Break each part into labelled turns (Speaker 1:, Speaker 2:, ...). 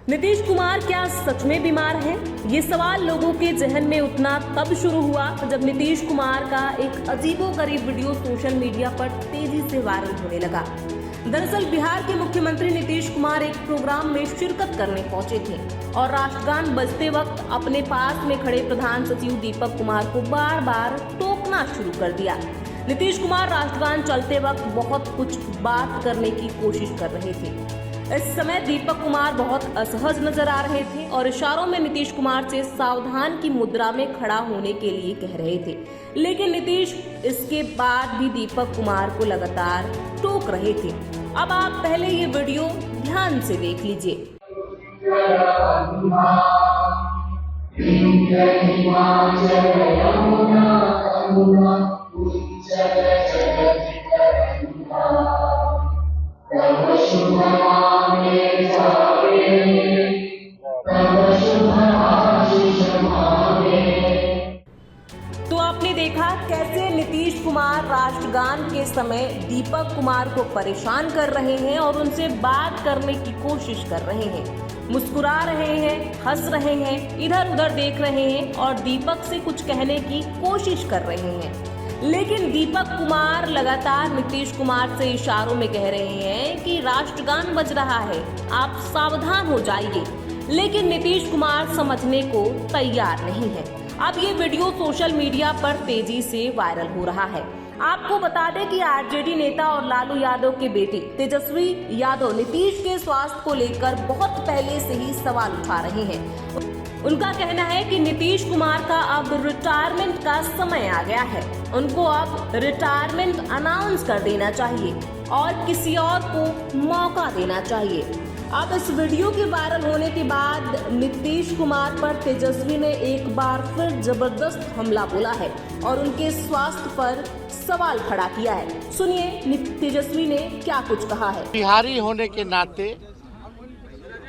Speaker 1: नीतीश कुमार क्या सच में बीमार हैं? ये सवाल लोगों के जहन में उठना तब शुरू हुआ जब नीतीश कुमार का एक अजीबोगरीब वीडियो सोशल मीडिया पर तेजी से वायरल होने लगा। दरअसल बिहार के मुख्यमंत्री नीतीश कुमार एक प्रोग्राम में शिरकत करने पहुंचे थे और राष्ट्रगान बजते वक्त अपने पास में खड़े प्रधान सचिव दीपक कुमार को बार बार टोकना शुरू कर दिया। नीतीश कुमार राष्ट्रगान चलते वक्त बहुत कुछ बात करने की कोशिश कर रहे थे। इस समय दीपक कुमार बहुत असहज नजर आ रहे थे और इशारों में नीतीश कुमार से सावधान की मुद्रा में खड़ा होने के लिए कह रहे थे, लेकिन नीतीश इसके बाद भी दीपक कुमार को लगातार टोक रहे थे। अब आप पहले ये वीडियो ध्यान से देख लीजिए। तो आपने देखा कैसे नीतीश कुमार राष्ट्रगान के समय दीपक कुमार को परेशान कर रहे हैं और उनसे बात करने की कोशिश कर रहे हैं, मुस्कुरा रहे हैं, हंस रहे हैं, इधर उधर देख रहे हैं और दीपक से कुछ कहने की कोशिश कर रहे हैं। लेकिन दीपक कुमार लगातार नीतीश कुमार से इशारों में कह रहे हैं कि राष्ट्रगान बज रहा है, आप सावधान हो जाइए, लेकिन नीतीश कुमार समझने को तैयार नहीं है। अब ये वीडियो सोशल मीडिया पर तेजी से वायरल हो रहा है। आपको बता दें कि आरजेडी नेता और लालू यादव के बेटे तेजस्वी यादव नीतीश के स्वास्थ्य को लेकर बहुत पहले से ही सवाल उठा रहे हैं। उनका कहना है कि नीतीश कुमार का अब रिटायरमेंट का समय आ गया है, उनको अब रिटायरमेंट अनाउंस कर देना चाहिए और किसी और को मौका देना चाहिए। अब इस वीडियो के वायरल होने के बाद नीतीश कुमार पर तेजस्वी ने एक बार फिर जबरदस्त हमला बोला है और उनके स्वास्थ्य पर सवाल खड़ा किया है। सुनिए तेजस्वी ने क्या कुछ कहा है।
Speaker 2: बिहारी होने के नाते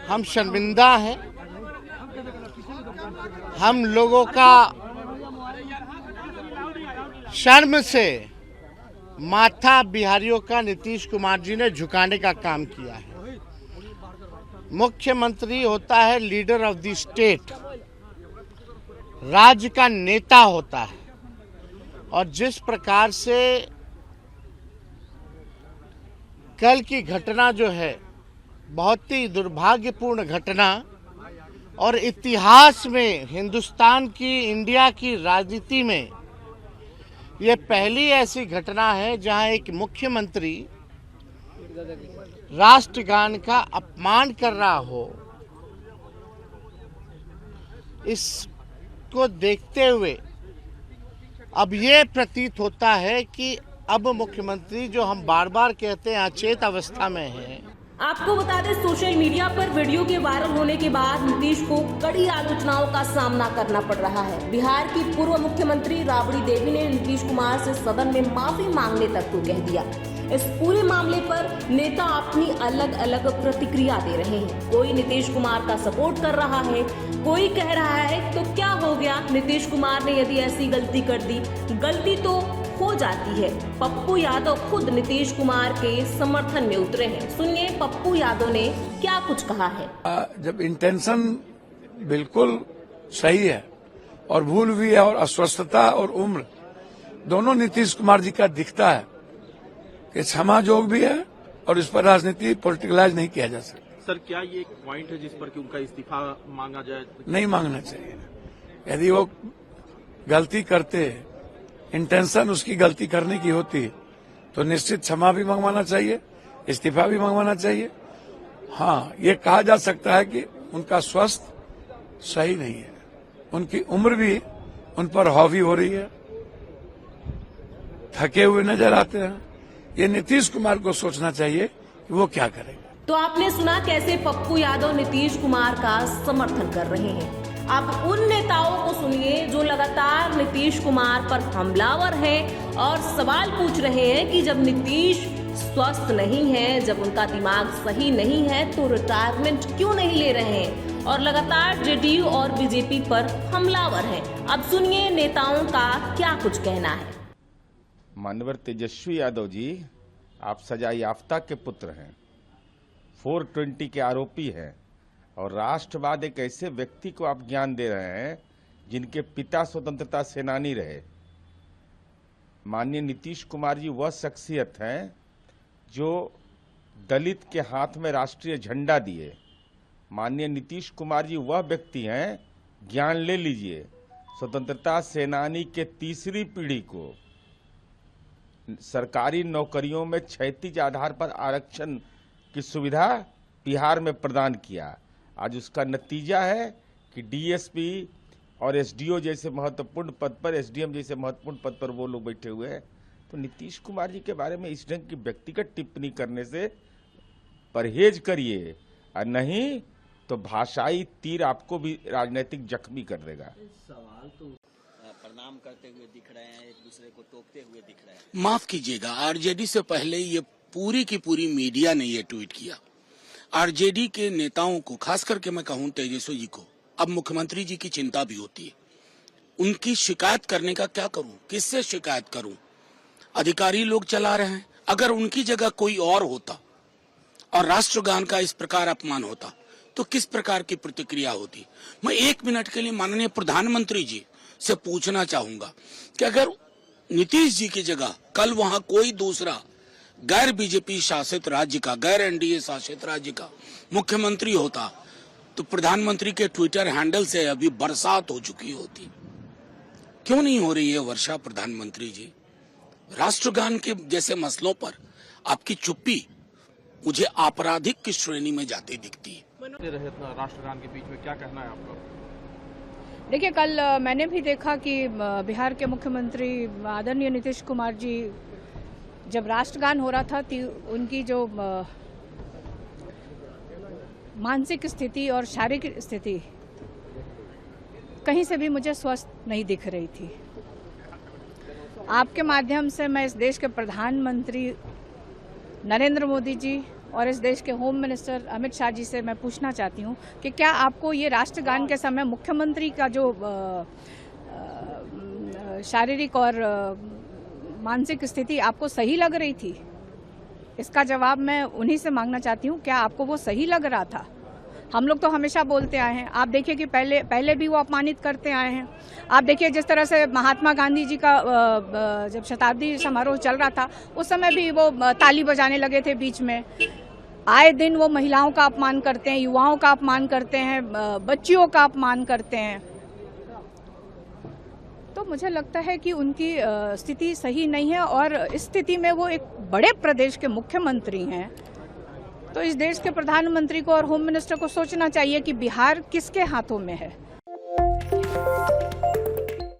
Speaker 2: हम शर्मिंदा हैं। हम लोगों का शर्म से माथा बिहारियों का नीतीश कुमार जी ने झुकाने का काम किया है। मुख्यमंत्री होता है लीडर ऑफ द स्टेट, राज्य का नेता होता है, और जिस प्रकार से कल की घटना जो है बहुत ही दुर्भाग्यपूर्ण घटना और इतिहास में हिंदुस्तान की, इंडिया की राजनीति में ये पहली ऐसी घटना है जहां एक मुख्यमंत्री राष्ट्रगान का अपमान कर रहा हो। इसको देखते हुए अब ये प्रतीत होता है कि अब मुख्यमंत्री, जो हम बार बार कहते हैं अचेत अवस्था में है।
Speaker 1: आपको बता दें सोशल मीडिया पर वीडियो के वायरल होने के बाद नीतीश को कड़ी आलोचनाओं का सामना करना पड़ रहा है। बिहार की पूर्व मुख्यमंत्री राबड़ी देवी ने नीतीश कुमार से सदन में माफी मांगने तक को कह दिया। इस पूरे मामले पर नेता अपनी अलग अलग प्रतिक्रिया दे रहे हैं। कोई नीतीश कुमार का सपोर्ट कर रहा है, कोई कह रहा है तो क्या हो गया, नीतीश कुमार ने यदि ऐसी गलती कर दी, गलती तो हो जाती है। पप्पू यादव खुद नीतीश कुमार के समर्थन में उतरे हैं। सुनिए पप्पू यादव ने क्या कुछ कहा है।
Speaker 3: जब इंटेंशन बिल्कुल सही है और भूल भी है और अस्वस्थता और उम्र दोनों नीतीश कुमार जी का दिखता है कि क्षमा जोग भी है और इस पर राजनीति पॉलिटिकलाइज नहीं किया जा सकता।
Speaker 4: सर क्या ये एक पॉइंट है जिस पर कि उनका इस्तीफा मांगा जाए? नहीं
Speaker 3: मांगना चाहिए। यदि वो गलती करते, इंटेंशन उसकी गलती करने की होती तो निश्चित क्षमा भी मंगवाना चाहिए, इस्तीफा भी मंगवाना चाहिए। हाँ, ये कहा जा सकता है कि उनका स्वास्थ्य सही नहीं है, उनकी उम्र भी उन पर हावी हो रही है, थके हुए नजर आते हैं। ये नीतीश कुमार को सोचना चाहिए कि वो क्या करेगा।
Speaker 1: तो आपने सुना कैसे पप्पू यादव नीतीश कुमार का समर्थन कर रहे हैं। अब उन नेताओं को सुनिए जो लगातार नीतीश कुमार पर हमलावर हैं और सवाल पूछ रहे हैं कि जब नीतीश स्वस्थ नहीं है, जब उनका दिमाग सही नहीं है तो रिटायरमेंट क्यों नहीं ले रहे हैं, और लगातार जेडीयू और बीजेपी पर हमलावर हैं। अब सुनिए नेताओं का क्या कुछ कहना है।
Speaker 5: माननीय तेजस्वी यादव जी, आप सजा याफ्ता के पुत्र हैं, 420 के आरोपी हैं। और राष्ट्रवाद एक ऐसे व्यक्ति को आप ज्ञान दे रहे हैं जिनके पिता स्वतंत्रता सेनानी रहे। माननीय नीतीश कुमार जी वह शख्सियत हैं जो दलित के हाथ में राष्ट्रीय झंडा दिए। माननीय नीतीश कुमार जी वह व्यक्ति हैं, ज्ञान ले लीजिए, स्वतंत्रता सेनानी के तीसरी पीढ़ी को सरकारी नौकरियों में क्षैतिज आधार पर आरक्षण की सुविधा बिहार में प्रदान किया। आज उसका नतीजा है कि डीएसपी और एसडीओ जैसे महत्वपूर्ण पद पर, एसडीएम जैसे महत्वपूर्ण पद पर वो लोग बैठे हुए हैं। तो नीतीश कुमार जी के बारे में इस ढंग की व्यक्तिगत टिप्पणी करने से परहेज करिए, और नहीं तो भाषाई तीर आपको भी राजनीतिक जख्मी कर देगा।
Speaker 6: सवाल तो प्रणाम करते हुए दिख रहे हैं, एक दूसरे को टोकते हुए दिख रहे हैं।
Speaker 7: माफ कीजिएगा, आरजेडी से पहले ये पूरी की पूरी मीडिया ने ये ट्वीट किया। आरजेडी के नेताओं को, खास करके मैं कहूं तेजस्वी जी को, अब मुख्यमंत्री जी की चिंता भी होती है। उनकी शिकायत करने का क्या करूं, किससे शिकायत करूं? अधिकारी लोग चला रहे हैं। अगर उनकी जगह कोई और होता और राष्ट्रगान का इस प्रकार अपमान होता तो किस प्रकार की प्रतिक्रिया होती? मैं 1 मिनट के लिए माननीय प्रधानमंत्री जी से पूछना चाहूंगा कि अगर नीतीश जी की जगह कल वहां कोई दूसरा गैर बीजेपी शासित राज्य का, गैर एनडीए शासित राज्य का मुख्यमंत्री होता तो प्रधानमंत्री के ट्विटर हैंडल से अभी बरसात हो चुकी होती। क्यों नहीं हो रही है वर्षा प्रधानमंत्री जी? राष्ट्रगान के जैसे मसलों पर आपकी चुप्पी मुझे आपराधिक की श्रेणी में जाती दिखती है।
Speaker 4: राष्ट्रगान के बीच में क्या कहना है आपका?
Speaker 8: देखिए, कल मैंने भी देखा कि बिहार के मुख्यमंत्री आदरणीय नीतीश कुमार जी जब राष्ट्रगान हो रहा था उनकी जो मानसिक स्थिति और शारीरिक स्थिति कहीं से भी मुझे स्वस्थ नहीं दिख रही थी। आपके माध्यम से मैं इस देश के प्रधानमंत्री नरेंद्र मोदी जी और इस देश के होम मिनिस्टर अमित शाह जी से मैं पूछना चाहती हूँ कि क्या आपको ये राष्ट्रगान के समय मुख्यमंत्री का जो शारीरिक और मानसिक स्थिति आपको सही लग रही थी? इसका जवाब मैं उन्हीं से मांगना चाहती हूँ, क्या आपको वो सही लग रहा था? हम लोग तो हमेशा बोलते आए हैं, आप देखिए कि पहले भी वो अपमानित करते आए हैं। आप देखिए जिस तरह से महात्मा गांधी जी का जब शताब्दी समारोह चल रहा था उस समय भी वो ताली बजाने लगे थे बीच में। आए दिन वो महिलाओं का अपमान करते हैं, युवाओं का अपमान करते हैं, बच्चियों का अपमान करते हैं। तो मुझे लगता है कि उनकी स्थिति सही नहीं है और इस स्थिति में वो एक बड़े प्रदेश के मुख्यमंत्री हैं। तो इस देश के प्रधानमंत्री को और होम मिनिस्टर को सोचना चाहिए कि बिहार किसके हाथों में है।